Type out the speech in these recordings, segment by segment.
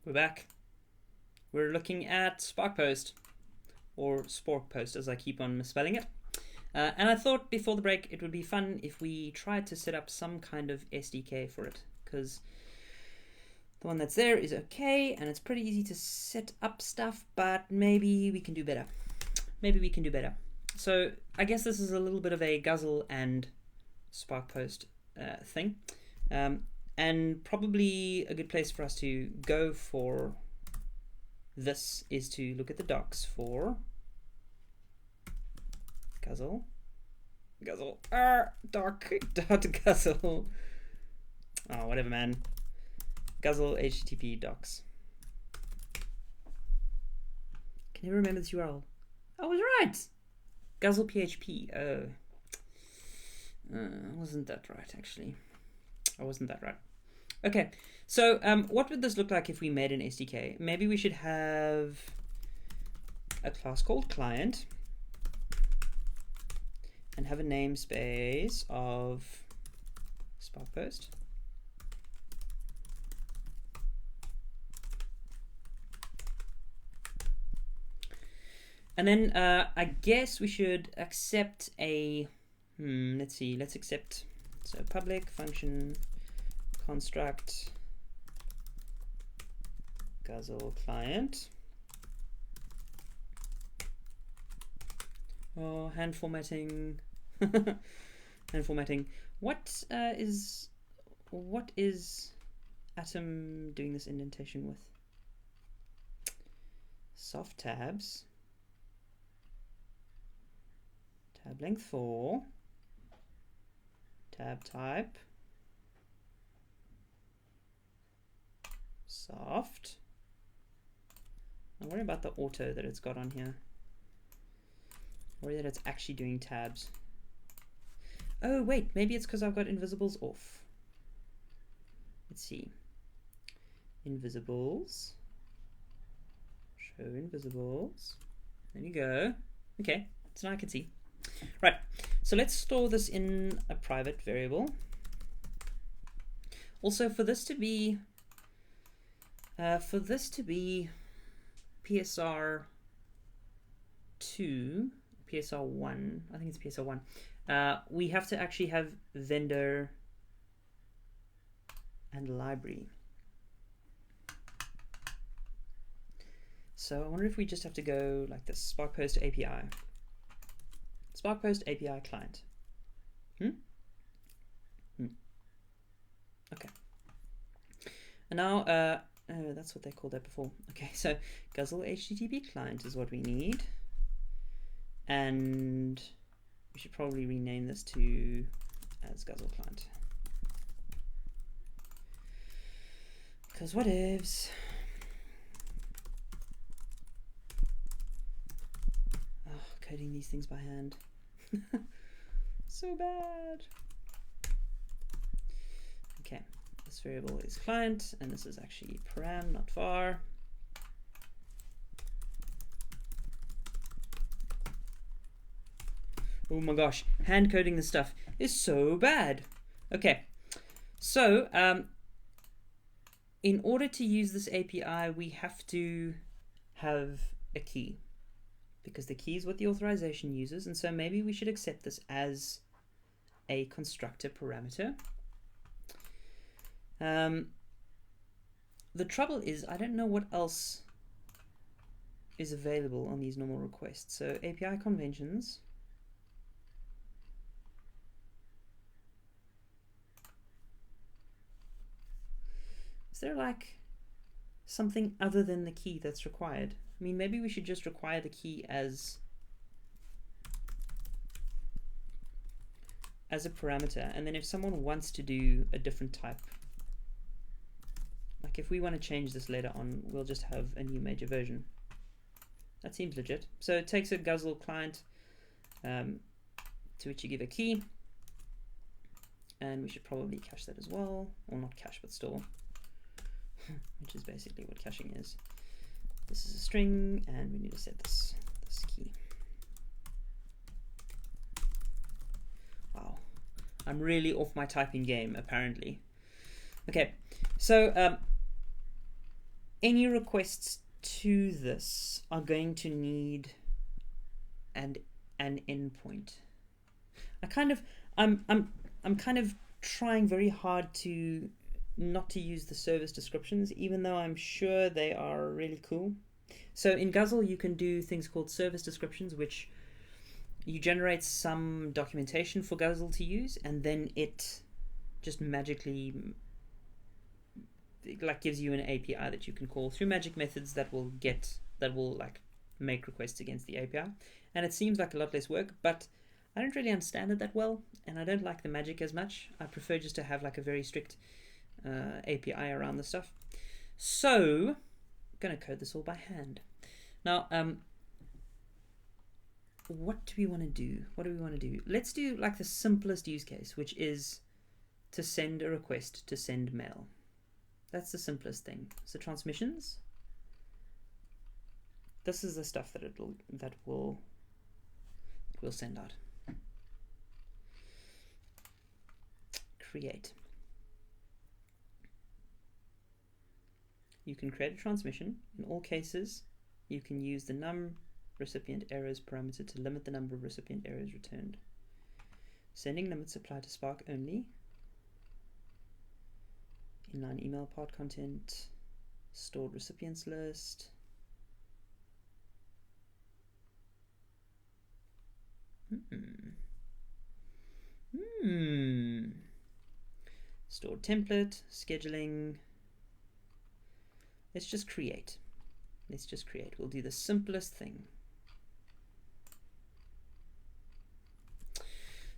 We're back. We're looking at SparkPost, or SparkPost as I keep on misspelling it. And I thought before the break it would be fun if we tried to set up some kind of SDK for it, because the one that's there is okay and it's pretty easy to set up stuff, but maybe we can do better. So I guess this is a little bit of a Guzzle and SparkPost thing. And probably a good place for us to go for this is to look at the docs for Guzzle. Doc.guzzle. Oh, whatever, man. Guzzle HTTP docs. Can you remember this URL? I was right. Guzzle PHP. Wasn't that right, actually? I wasn't that right. Okay, so what would this look like if we made an SDK? Maybe we should have a class called client and have a namespace of SparkPost. And then I guess we should accept a, let's accept, so public function construct Guzzle client. Oh, hand formatting. Hand formatting. What is Atom doing this indentation with? Soft tabs. Tab length 4. Tab type. Soft. I'm worried about the auto that it's got on here. Worry that it's actually doing tabs. Oh wait, maybe it's because I've got invisibles off. Let's see. Invisibles. Show invisibles. There you go. Okay, so now I can see. Right, so let's store this in a private variable. Also, for this to be PSR 2, PSR 1, I think it's PSR 1, we have to actually have vendor and library. So I wonder if we just have to go like this, SparkPost API. SparkPost API client. Okay. And now, oh, that's what they called that before. Okay, so Guzzle HTTP client is what we need. And we should probably rename this to as Guzzle client. Because what ifs? Oh, coding these things by hand. So bad. Okay, this variable is client, and this is actually param, not var. Oh my gosh, hand coding this stuff is so bad. Okay, so in order to use this API, we have to have a key, because the key is what the authorization uses, and so maybe we should accept this as a constructor parameter. The trouble is I don't know what else is available on these normal requests. So API conventions. Is there like something other than the key that's required? I mean, maybe we should just require the key as a parameter, and then if someone wants to do a different type, like if we want to change this later on, we'll just have a new major version. That seems legit. So it takes a Guzzle client to which you give a key, and we should probably cache that as well, or not cache but store, which is basically what caching is. This is a string, and we need to set this key. Wow, I'm really off my typing game apparently. Okay, so any requests to this are going to need an endpoint. I'm kind of trying very hard to not to use the service descriptions, even though I'm sure they are really cool. So in Guzzle you can do things called service descriptions, which you generate some documentation for Guzzle to use, and then it just magically like gives you an API that you can call through magic methods that will like make requests against the API. And it seems like a lot less work, but I don't really understand it that well, and I don't like the magic as much. I prefer just to have like a very strict API around the stuff. So I'm gonna code this all by hand. Now, what do we want to do? Let's do like the simplest use case, which is to send a request to send mail. That's the simplest thing. So transmissions. This is the stuff that will send out. Create. You can create a transmission. In all cases, you can use the num recipient errors parameter to limit the number of recipient errors returned. Sending limits apply to Spark only. Inline email part content. Stored recipients list. Stored template, scheduling. Let's just create. We'll do the simplest thing.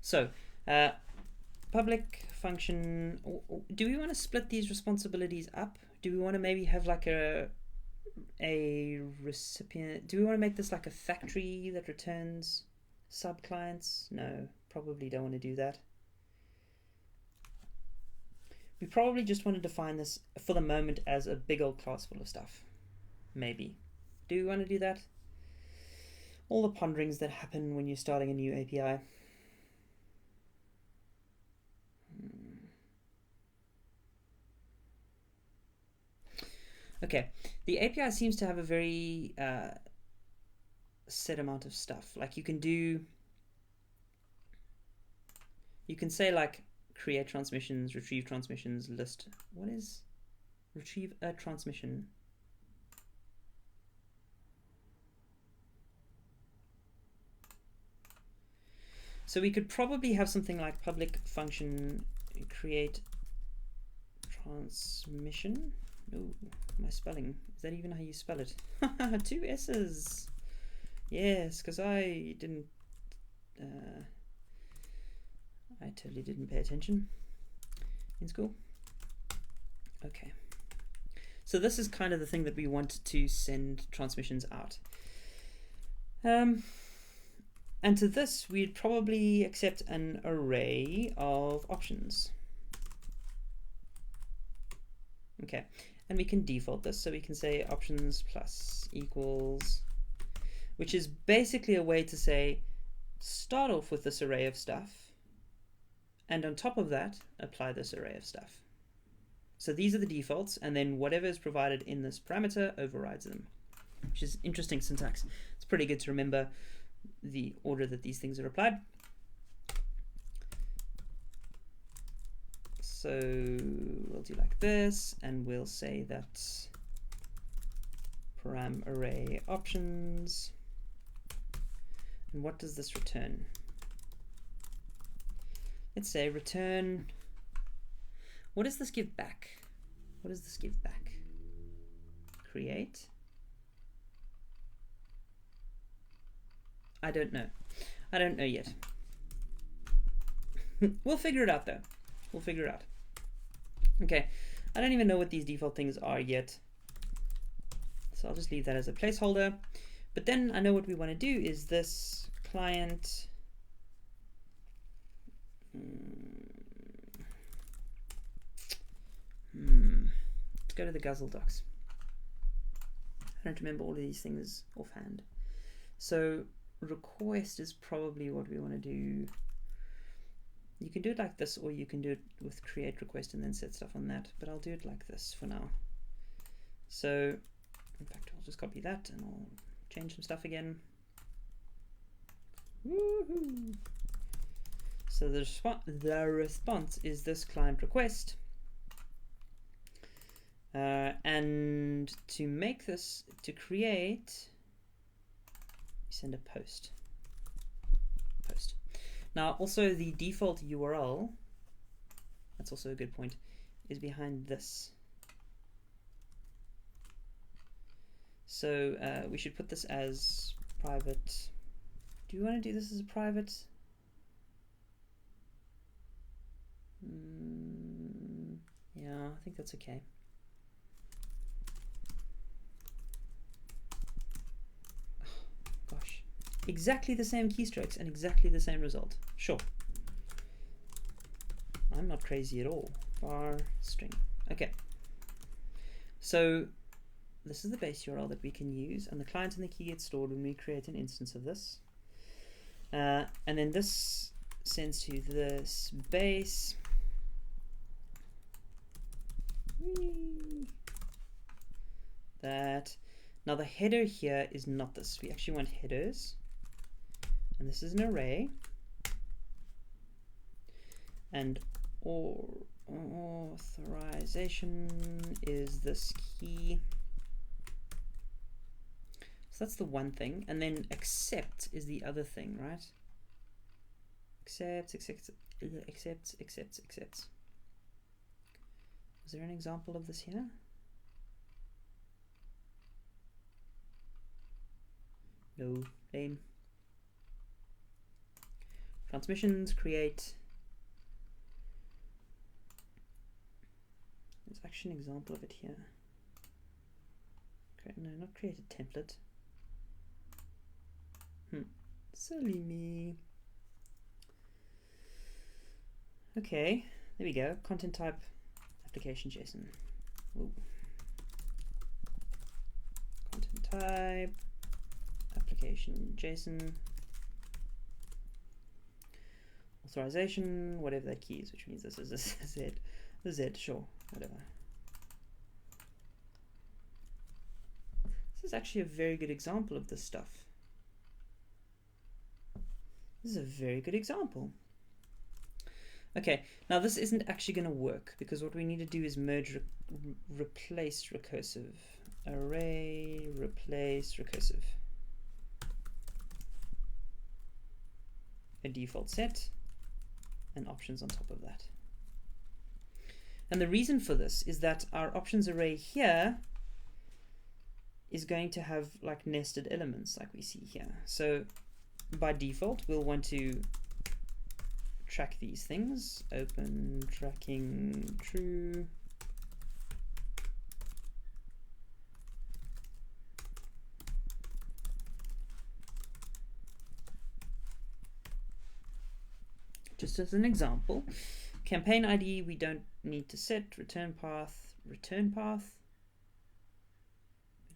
So, public function. Do we want to split these responsibilities up? Do we want to maybe have like a recipient? Do we want to make this like a factory that returns sub-clients? No, probably don't want to do that. We probably just want to define this for the moment as a big old class full of stuff. Maybe. Do we want to do that? All the ponderings that happen when you're starting a new API. Okay, the API seems to have a very set amount of stuff. Like you can say like create transmissions, retrieve transmissions, list. What is retrieve a transmission? So we could probably have something like public function create transmission. Ooh, my spelling. Is that even how you spell it? 2 S's. Yes, because I didn't. I totally didn't pay attention in school. Okay. So this is kind of the thing that we want to send transmissions out. And to this, we'd probably accept an array of options. Okay, and we can default this, so we can say options plus equals, which is basically a way to say, start off with this array of stuff, and on top of that, apply this array of stuff. So these are the defaults, and then whatever is provided in this parameter overrides them, which is interesting syntax. It's pretty good to remember the order that these things are applied. So we'll do like this, and we'll say that param array options. And what does this return? Let's say return. What does this give back? What does this give back? Create. I don't know. I don't know yet. We'll figure it out though. We'll figure it out. Okay, I don't even know what these default things are yet. So I'll just leave that as a placeholder. But then I know what we want to do is this client. Let's go to the Guzzle docs. I don't remember all of these things offhand. So request is probably what we want to do. You can do it like this, or you can do it with create request and then set stuff on that, but I'll do it like this for now. So in fact, I'll just copy that and I'll change some stuff again. Woohoo! So the response is this client request. And to make this, to create, send a post. Now also the default URL, that's also a good point, is behind this. So we should put this as private. Do you want to do this as a private? Yeah, I think that's okay. Oh, gosh, exactly the same keystrokes and exactly the same result. Sure. I'm not crazy at all. Var string. Okay. So this is the base URL that we can use, and the client and the key get stored when we create an instance of this. And then this sends to this base. That. Now the header here is not this. We actually want headers. And this is an array. And authorization is this key. So that's the one thing. And then accept is the other thing, right? Accept. Is there an example of this here? No, lame. Transmissions, create. There's actually an example of it here. No, not create a template. Silly me. Okay, there we go. Content type, application JSON. Ooh. Content type, application JSON. Authorization, whatever that key is, which means this is a Z. The Z, sure, whatever. This is actually a very good example of this stuff. This is a very good example. Okay, now this isn't actually going to work because what we need to do is merge, replace recursive. Array, replace recursive. A default set and options on top of that. And the reason for this is that our options array here is going to have like nested elements like we see here. So by default, we'll want to track these things. Open tracking true. Just as an example, campaign ID we don't need to set. Return path. We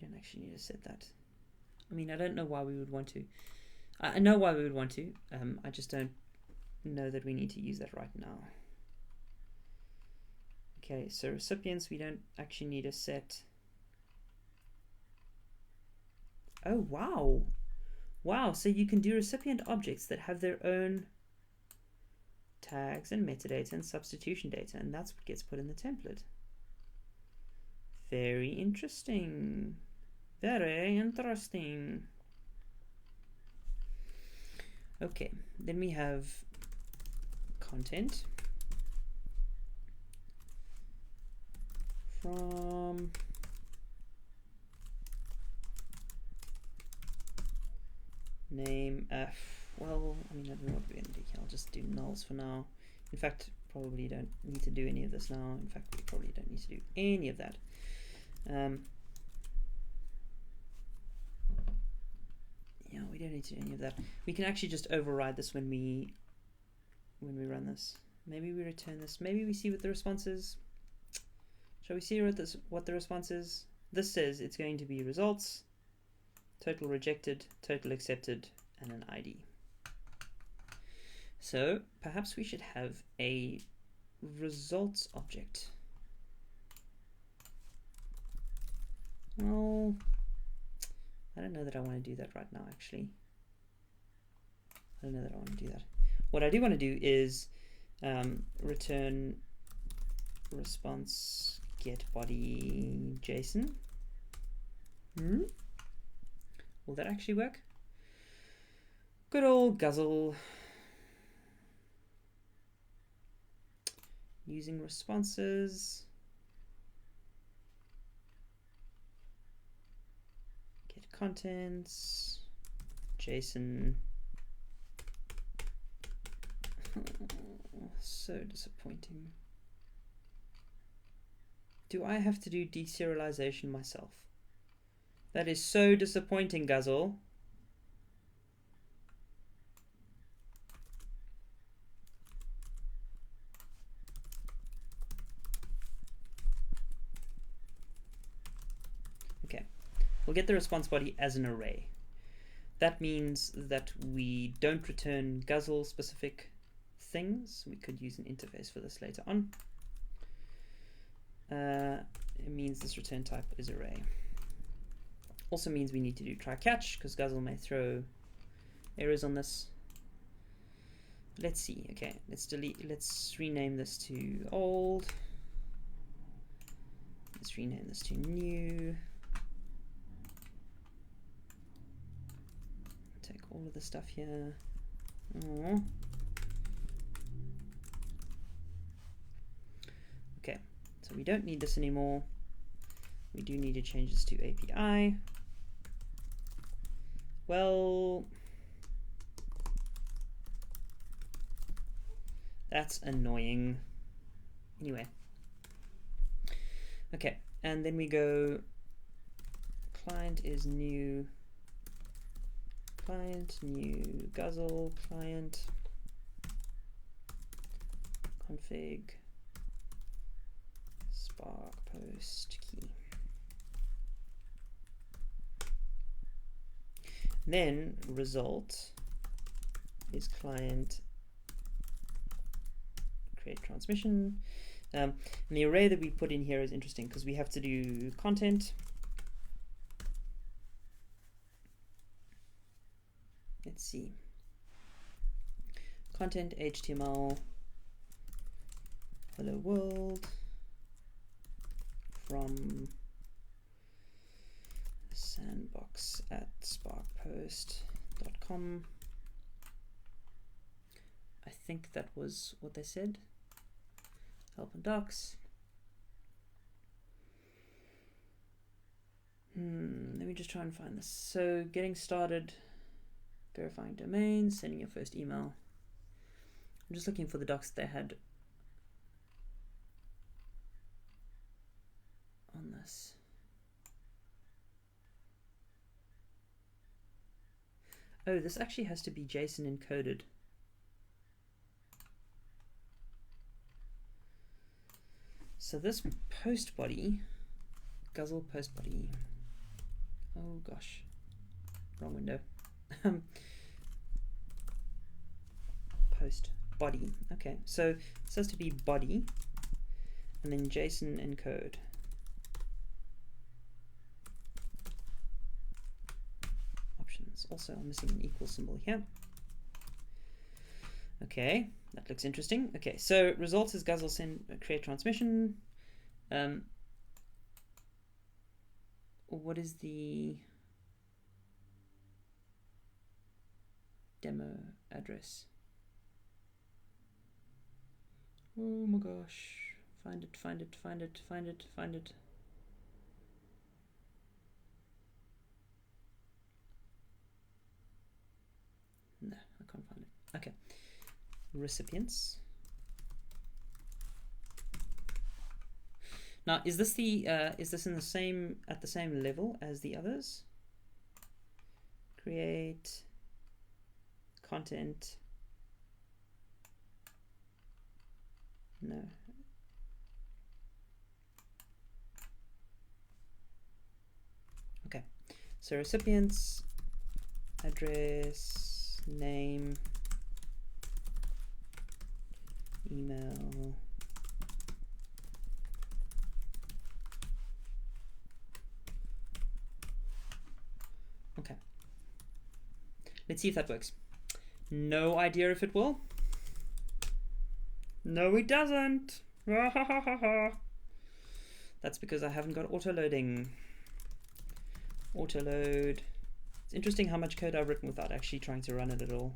don't actually need to set that. I mean, I don't know why we would want to. I know why we would want to. I just don't know that we need to use that right now. Okay, so recipients we don't actually need to set. Oh wow, wow! So you can do recipient objects that have their own tags and metadata and substitution data, and that's what gets put in the template. Very interesting. Very interesting. Okay, then we have content from name f. Well, I mean, I don't know what we're going to do here. I'll just do nulls for now. In fact, probably don't need to do any of this now. In fact, we probably don't need to do any of that. Yeah, we don't need to do any of that. We can actually just override this when we run this. Maybe we return this. Maybe we see what the response is. Shall we see what the response is? This says it's going to be results, total rejected, total accepted, and an ID. So perhaps we should have a results object. Well, I don't know that I want to do that right now, actually. I don't know that I want to do that. What I do want to do is return response get body JSON. Will that actually work? Good old Guzzle. Using responses. Get contents. JSON. So disappointing. Do I have to do deserialization myself? That is so disappointing, Guzzle. Okay, we'll get the response body as an array. That means that we don't return Guzzle specific things. We could use an interface for this later on. It means this return type is array. Also means we need to do try catch because Guzzle may throw errors on this. Let's see. Okay, let's rename this to old. Let's rename this to new. Take all of the stuff here. Aww. Okay, so we don't need this anymore. We do need to change this to API. Well, that's annoying. Anyway. Okay, and then we go client is new, client new Guzzle, client config SparkPost key. Then result is client create transmission. And the array that we put in here is interesting because we have to do content. Let's see. Content HTML hello world from sandbox at sparkpost.com. I think that was what they said. Help and docs. Let me just try and find this. So getting started, verifying domains, sending your first email. I'm just looking for the docs they had on this. Oh, this actually has to be JSON encoded. So this post body, Guzzle post body. Oh gosh, wrong window. Post body. Okay, so this has to be body, and then JSON encode. Options. Also, I'm missing an equal symbol here. Okay, that looks interesting. Okay, so results is Guzzle send create transmission. What is the demo address? Oh my gosh. Find it, find it, find it, find it, find it. No, I can't find it. Okay. Recipients. Now, is this the is this in the same at the same level as the others? Create content. No. Okay. So recipients, address, name, email, Okay. Let's see if that works. No idea if it will. No, it doesn't. That's because I haven't got auto-loading. Auto-load. It's interesting how much code I've written without actually trying to run it at all.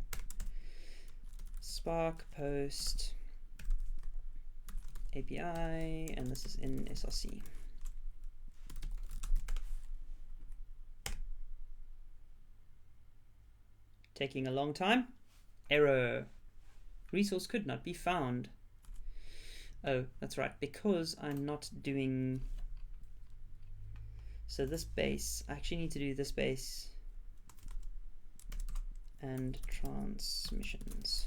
SparkPost API, and this is in SRC. Taking a long time. Error. Resource could not be found. Oh, that's right, because I'm not doing... So this base, I actually need to do this base and transmissions.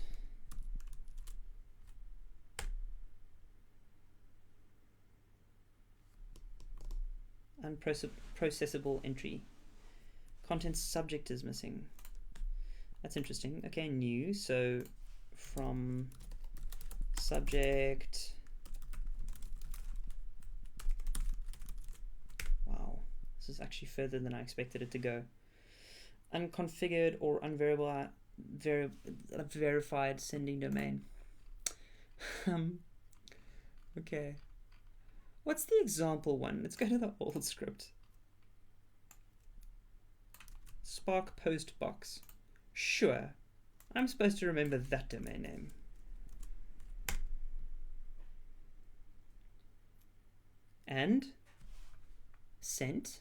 Unprocessable entry. Content subject is missing. That's interesting. Okay, new. So from subject. Wow, this is actually further than I expected it to go. Unconfigured or unverified sending domain. Okay. What's the example one? Let's go to the old script. SparkPost box. Sure, I'm supposed to remember that domain name. And sent.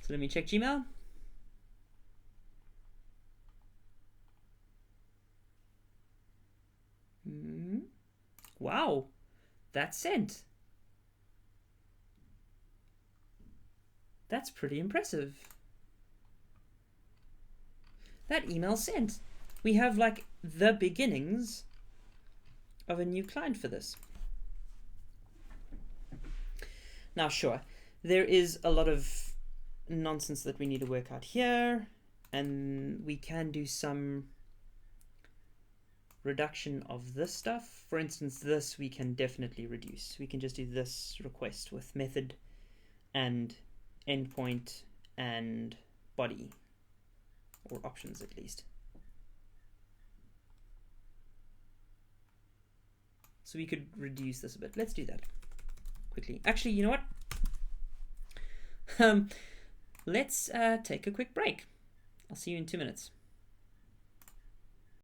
So let me check Gmail. Wow, that's sent. That's pretty impressive. That email sent. We have like the beginnings of a new client for this. Now, sure, there is a lot of nonsense that we need to work out here, and we can do some reduction of this stuff. For instance, this we can definitely reduce. We can just do this request with method and endpoint and body, or options at least. So we could reduce this a bit. Let's do that quickly. Actually, you know what? Let's take a quick break. I'll see you in 2 minutes.